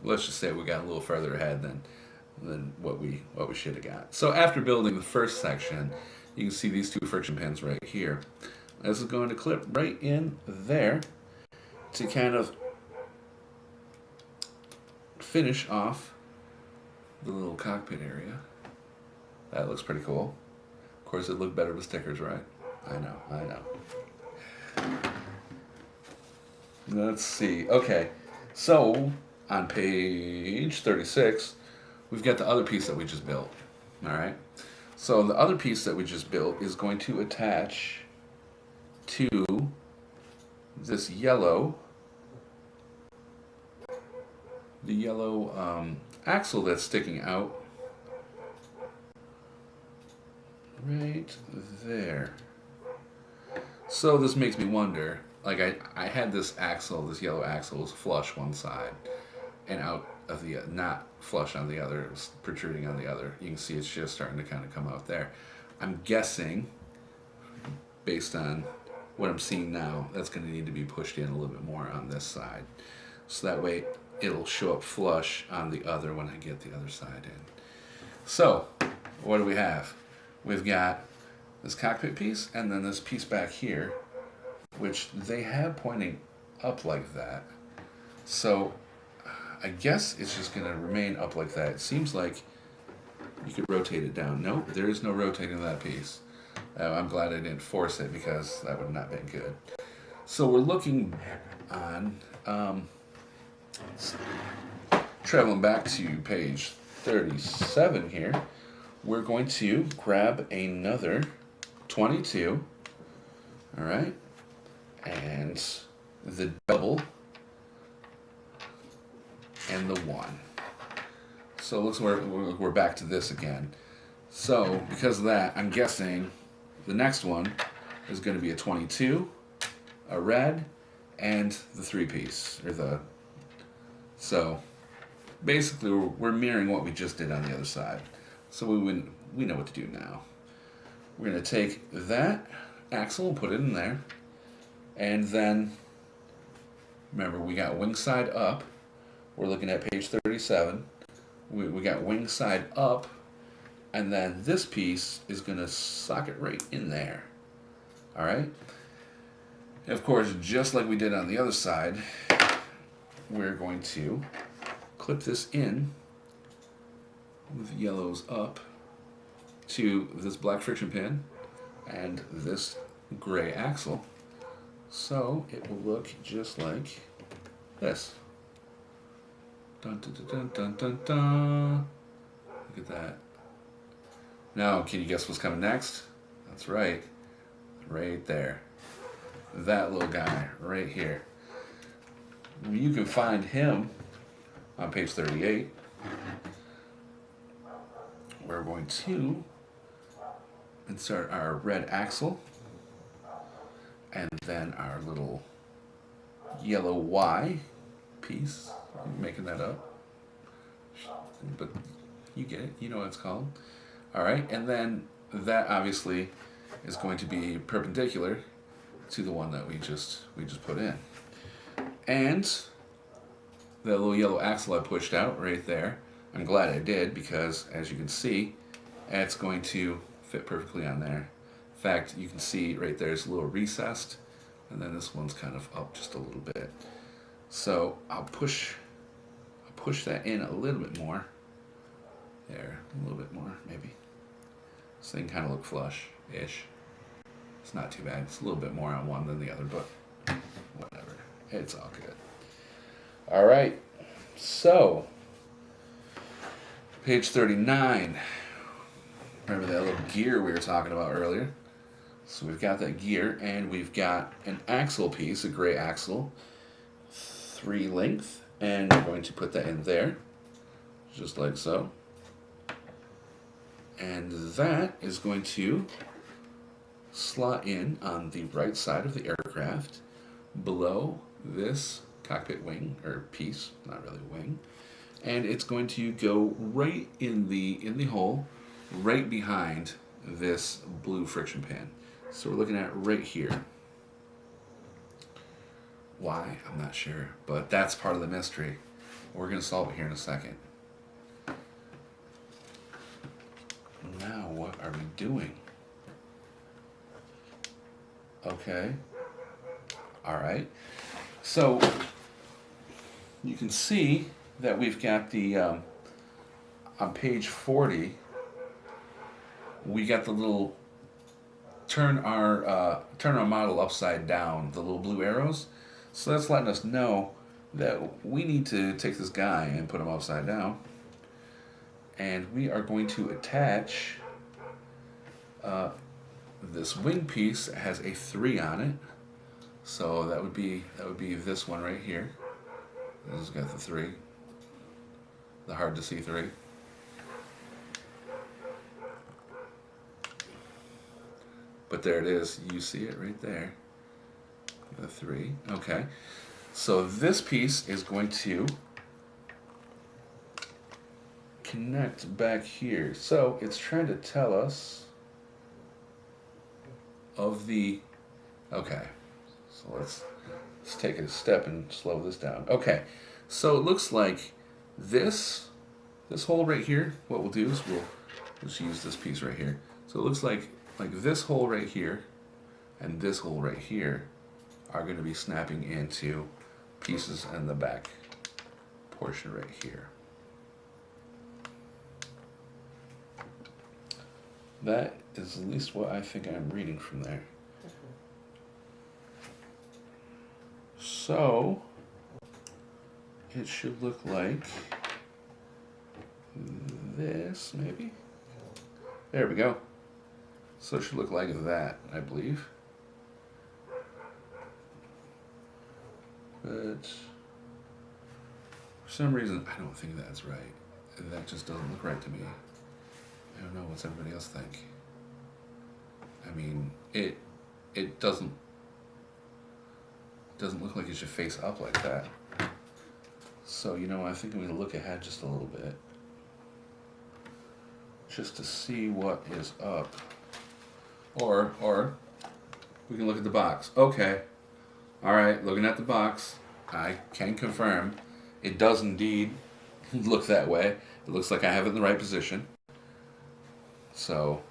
let's just say we got a little further ahead than what we should have got. So after building the first section, you can see these two friction pins right here. This is going to clip right in there to kind of finish off the little cockpit area. That looks pretty cool. Of course, it looked better with stickers, right? I know. Let's see. Okay, so on page 36, we've got the other piece that we just built. All right. So the other piece that we just built is going to attach to this yellow, axle that's sticking out right there. So this makes me wonder, like I had this axle, this yellow axle was flush one side and out of the, not flush on the other, it was protruding on the other. You can see it's just starting to kind of come out there. I'm guessing, based on what I'm seeing now, that's going to need to be pushed in a little bit more on this side. So that way it'll show up flush on the other when I get the other side in. So, what do we have? We've got this cockpit piece and then this piece back here, which they have pointing up like that. So, I guess it's just going to remain up like that. It seems like you could rotate it down. Nope, there is no rotating that piece. I'm glad I didn't force it because that would not have been good. So we're looking on, traveling back to page 37 here, we're going to grab another 22, all right, and the double and the 1. So it looks like we're back to this again. So because of that, I'm guessing the next one is going to be a 22, a red, and the 3-piece or the. So basically, we're mirroring what we just did on the other side. So we know what to do now. We're going to take that axle and put it in there, and then remember we got wing side up. We're looking at page 37. We got wing side up, and then this piece is going to socket right in there. All right. And of course, just like we did on the other side, we're going to clip this in with yellows up to this black friction pin and this gray axle. So it will look just like this. Dun, dun, dun, dun, dun, dun. Look at that. Now, can you guess what's coming next? That's right. Right there. That little guy right here. You can find him on page 38. We're going to insert our red axle and then our little yellow Y piece. I'm making that up, but you get it. You know what it's called. All right, and then that obviously is going to be perpendicular to the one that we just put in, and that little yellow axle I pushed out right there. I'm glad I did, because as you can see, it's going to fit perfectly on there. In fact, you can see right there it's a little recessed, and then this one's kind of up just a little bit. So I'll push that in a little bit more. There, a little bit more maybe. This thing kind of look flush-ish. It's not too bad. It's a little bit more on one than the other, but whatever. It's all good. All right, so page 39. Remember that little gear we were talking about earlier? So we've got that gear, and we've got an axle piece, a gray axle, 3 length, and we're going to put that in there, just like so. And that is going to slot in on the right side of the aircraft, below this cockpit wing, or piece, not really wing, and it's going to go right in the hole, right behind this blue friction pin. So we're looking at right here. Why? I'm not sure, but that's part of the mystery. We're going to solve it here in a second. Now, what are we doing? Okay. All right. So you can see that we've got the, on page 40, we got the little turn our model upside down, the little blue arrows. So that's letting us know that we need to take this guy and put him upside down. And we are going to attach this wing piece that has a 3 on it. So that would be this one right here. This has got the 3, the hard to see 3. But there it is. You see it right there. The 3. Okay. So this piece is going to connect back here. So it's trying to tell us of the. Okay. So let's take a step and slow this down. Okay. So it looks like this hole right here. What we'll do is we'll just use this piece right here. So it looks like this hole right here and this hole right here are going to be snapping into pieces in the back portion right here. That is at least what I think I'm reading from there. So it should look like this, maybe. There we go. So it should look like that, I believe. But for some reason, I don't think that's right. that just doesn't look right to me. I don't know, what's everybody else think? I mean, it doesn't look like it should face up like that. So, you know, I think I'm going to look ahead just a little bit, just to see what is up. Or we can look at the box. Okay. All right, looking at the box, I can confirm it does indeed look that way. It looks like I have it in the right position. So,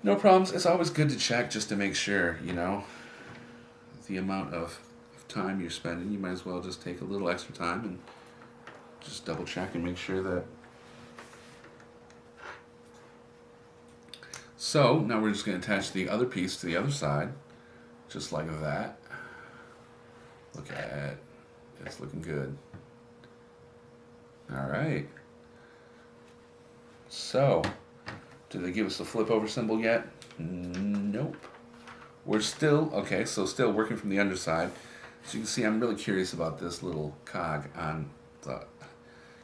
no problems. It's always good to check just to make sure, you know, the amount of time you're spending. You might as well just take a little extra time and just double check and make sure that. So, now we're just going to attach the other piece to the other side, just like that. Look at it. It's looking good. All right. So, did they give us the flip over symbol yet? Nope. We're still, okay, so still working from the underside. So you can see I'm really curious about this little cog on the,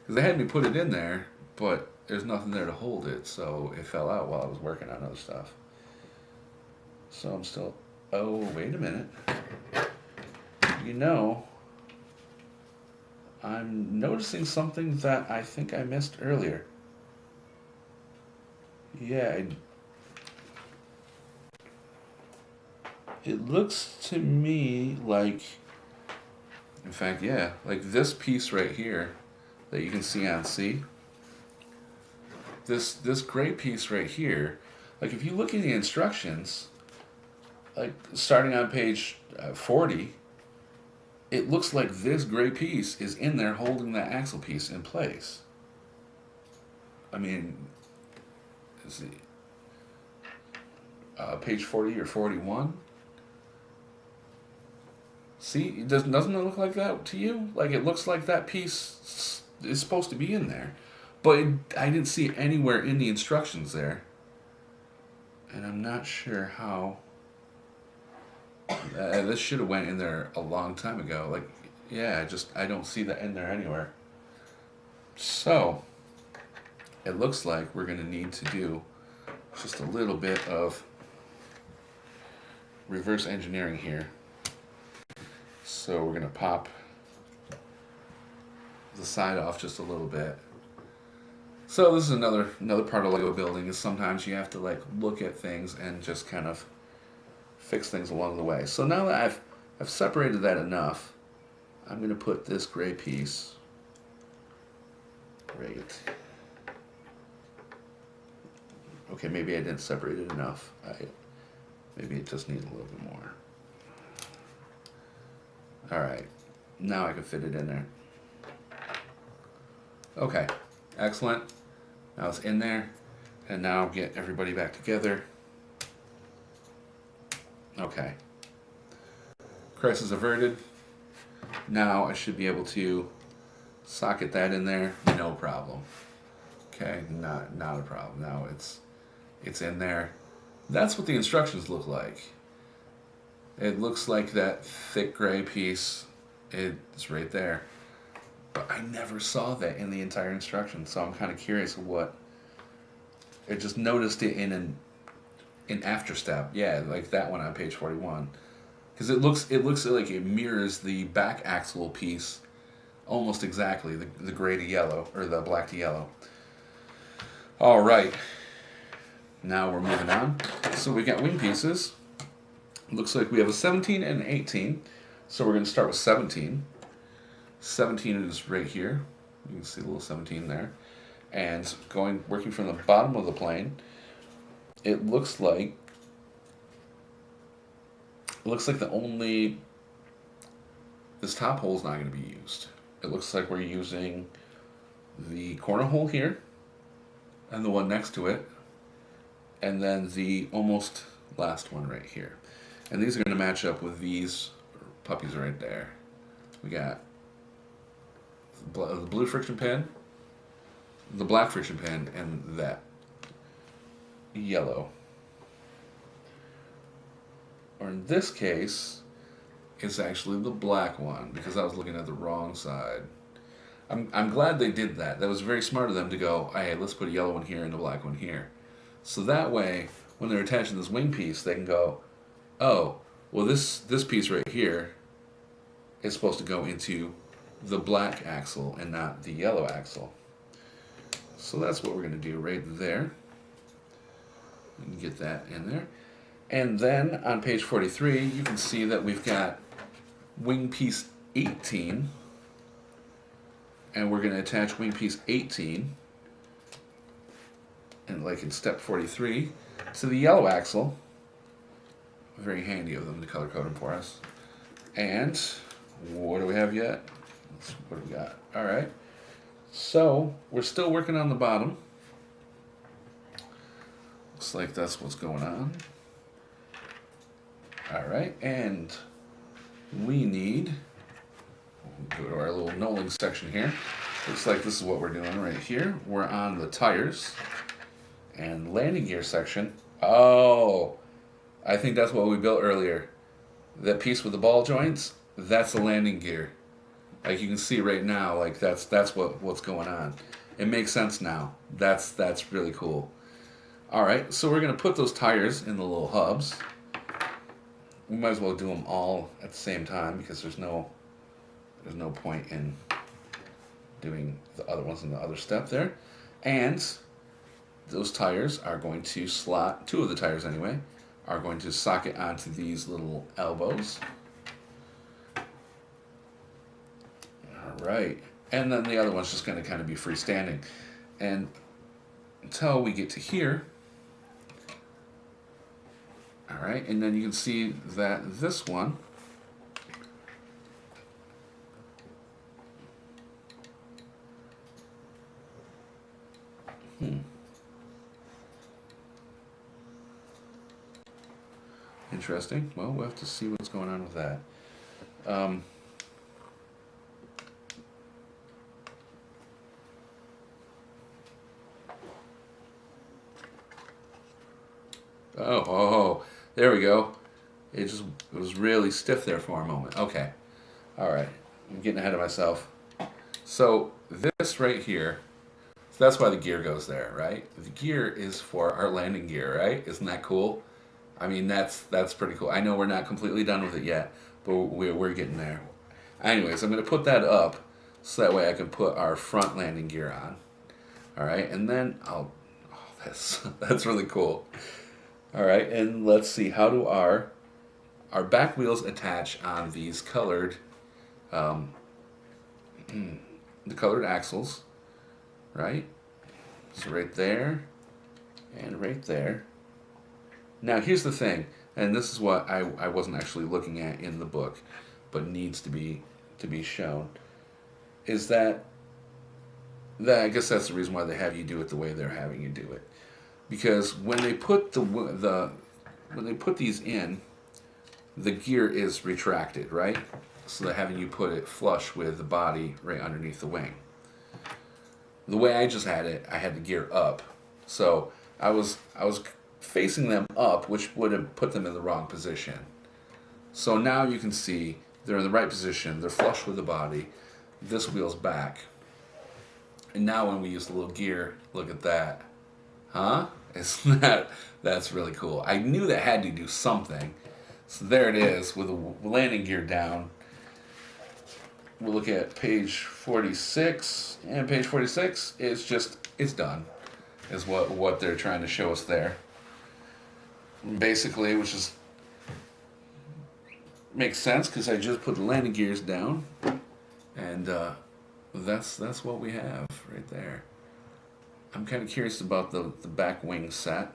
because they had me put it in there, but there's nothing there to hold it, so it fell out while I was working on other stuff. So I'm still, oh, wait a minute. You know, I'm noticing something that I think I missed earlier. Yeah, it looks to me like, in fact, yeah, like this piece right here that you can see on C. This gray piece right here, like if you look at the instructions, like starting on page 40, it looks like this gray piece is in there holding that axle piece in place. I mean, is it page 40 or 41? See, doesn't it look like that to you? Like it looks like that piece is supposed to be in there. But I didn't see it anywhere in the instructions there. And I'm not sure how. This should have went in there a long time ago. Like, yeah, I don't see that in there anywhere. So, it looks like we're going to need to do just a little bit of reverse engineering here. So we're going to pop the side off just a little bit. So this is another part of Lego building, is sometimes you have to like look at things and just kind of fix things along the way. So now that I've separated that enough, I'm going to put this gray piece right. Okay, maybe I didn't separate it enough. Maybe it just needs a little bit more. All right, now I can fit it in there. Okay, excellent. Now it's in there, and now get everybody back together. Okay. Crisis averted. Now I should be able to socket that in there, no problem. Okay, not a problem. Now it's in there. That's what the instructions look like. It looks like that thick gray piece. It's right there. But I never saw that in the entire instruction, so I'm kind of curious of what. I just noticed it in after step, yeah, like that one on page 41, because it looks like it mirrors the back axle piece almost exactly, the gray to yellow or the black to yellow. All right, now we're moving on. So we got wing pieces. Looks like we have a 17 and an 18, so we're going to start with 17. 17 is right here. You can see the little 17 there. And working from the bottom of the plane, it looks like this top hole is not going to be used. It looks like we're using the corner hole here and the one next to it, and then the almost last one right here. And these are going to match up with these puppies right there. We got the blue friction pin, the black friction pin, and that yellow. Or in this case, it's actually the black one, because I was looking at the wrong side. I'm glad they did that. That was very smart of them to go, hey, let's put a yellow one here and a black one here. So that way, when they're attaching this wing piece, they can go, oh, well this piece right here is supposed to go into the black axle and not the yellow axle. So that's what we're going to do right there. We can get that in there. And then on page 43, you can see that we've got wing piece 18. And we're going to attach wing piece 18, and like in step 43, to the yellow axle. Very handy of them to color code them for us. And what do we have yet? What do we got? All right. So we're still working on the bottom. Looks like that's what's going on. All right, and we need, we'll go to our little knolling section here. Looks like this is what we're doing right here. We're on the tires and landing gear section. Oh, I think that's what we built earlier. That piece with the ball joints, that's the landing gear. Like you can see right now, like that's what's going on. It makes sense now. That's really cool. All right, so we're gonna put those tires in the little hubs. We might as well do them all at the same time because there's no point in doing the other ones in the other step there. And those tires are going to slot, two of the tires anyway, are going to socket onto these little elbows. All right, and then the other one's just going to kind of be freestanding. And until we get to here, all right, and then you can see that this one interesting. Well, we'll have to see what's going on with that. Oh, there we go. It was really stiff there for a moment. Okay. All right. I'm getting ahead of myself. So this right here, so that's why the gear goes there, right? The gear is for our landing gear, right? Isn't that cool? I mean, that's pretty cool. I know we're not completely done with it yet, but we're getting there. Anyways, I'm going to put that up so that way I can put our front landing gear on. All right, and then that's really cool. All right, and let's see, how do our back wheels attach on these colored, the colored axles, right? So right there and right there. Now here's the thing, and this is what I wasn't actually looking at in the book, but needs to be shown, is that I guess that's the reason why they have you do it the way they're having you do it. Because when they put when they put these in, the gear is retracted, right? So they're having you put it flush with the body right underneath the wing. The way I just had it, I had the gear up. So I was facing them up, which would have put them in the wrong position. So now you can see they're in the right position, they're flush with the body, this wheel's back. And now when we use the little gear, look at that. Huh? That's really cool. I knew that had to do something. So there it is with the landing gear down. We'll look at page 46, and page 46 is it's done, is what they're trying to show us there. Basically, which is makes sense because I just put the landing gears down, and that's what we have right there. I'm kind of curious about the back wing set.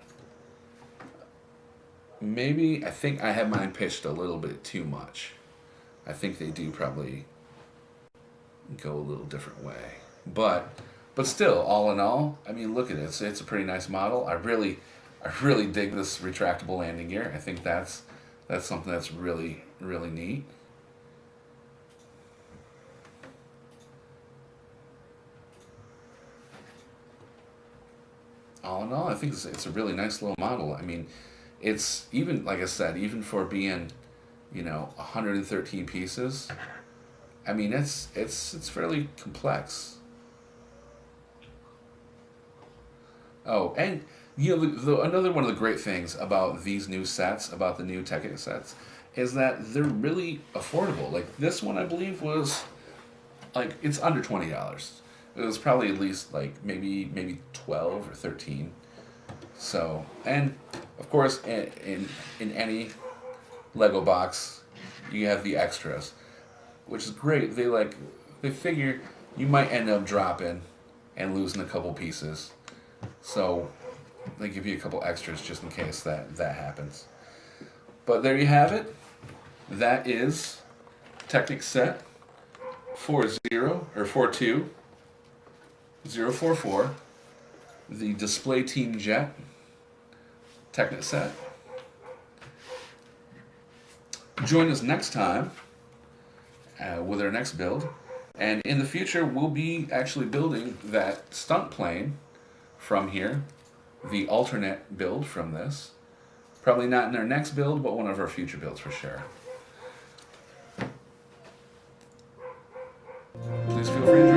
Maybe, I think I have mine pitched a little bit too much. I think they do probably go a little different way. But still, all in all, I mean, look at it. It's a pretty nice model. I really dig this retractable landing gear. I think that's something that's really, really neat. All in all, I think it's a really nice little model. I mean, it's even, like I said, even for being, 113 pieces, I mean, it's fairly complex. Oh, and you know, another one of the great things about these new sets, about the new Technic sets, is that they're really affordable. Like this one, I believe was like it's under $20. It was probably at least like maybe 12 or 13. So, and of course, in any Lego box, you have the extras, which is great. They figure you might end up dropping and losing a couple pieces, so they give you a couple extras just in case that happens. But there you have it. That is Technic set 42044, the Display Team Jet Technic set. Join us next time with our next build. And in the future, we'll be actually building that stunt plane from here, the alternate build from this. Probably not in our next build, but one of our future builds for sure. Please feel free to